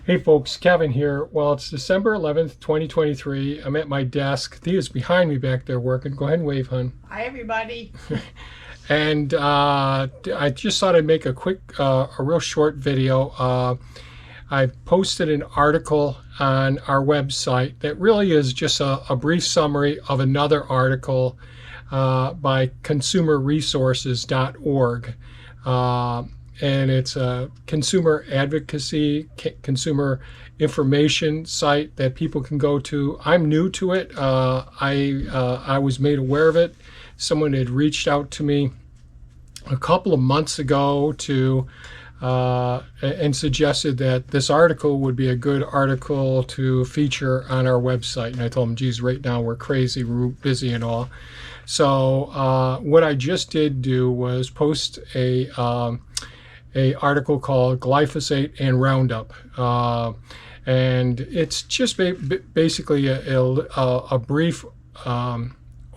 Hey folks, Kevin here. Well, it's December 11th, 2023. I'm at my desk. Thea's behind me back there working. Go ahead and wave, hon. Hi, everybody. And I just thought I'd make a quick, a real short video. I posted an article on our website that really is just a brief summary of another article by consumerresources.org. And it's a consumer advocacy, consumer information site that people can go to. I'm new to it. I was made aware of it. Someone had reached out to me a couple of months ago and suggested that this article would be a good article to feature on our website. And I told them, geez, right now we're crazy, we're busy and all. So what I just did do was post a article called Glyphosate and Roundup. And it's just basically a brief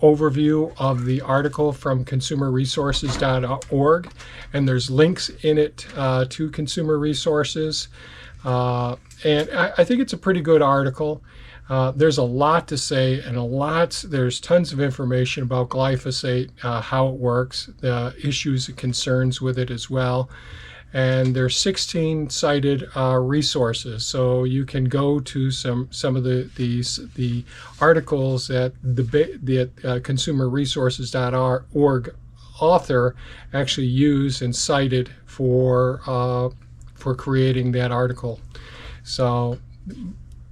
overview of the article from consumerresources.org. And there's links in it to Consumer Resources. And I think it's a pretty good article. There's a lot to say and there's tons of information about glyphosate, how it works, the issues and concerns with it as well. And there's 16 cited resources, so you can go to some of the articles that the consumerresources.org author actually used and cited for creating that article. So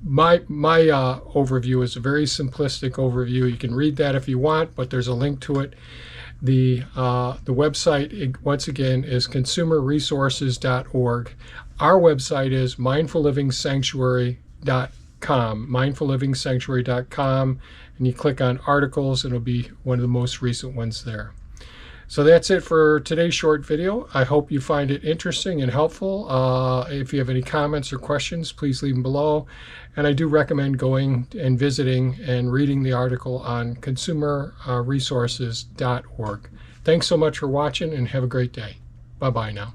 my overview is a very simplistic overview. You can read that if you want, but there's a link to it. The website, once again, is consumerresources.org. Our website is mindfullivingsanctuary.com, mindfullivingsanctuary.com, and you click on articles, and it'll be one of the most recent ones there. So that's it for today's short video. I hope you find it interesting and helpful. If you have any comments or questions, please leave them below. And I do recommend going and visiting and reading the article on consumerresources.org. Thanks so much for watching and have a great day. Bye-bye now.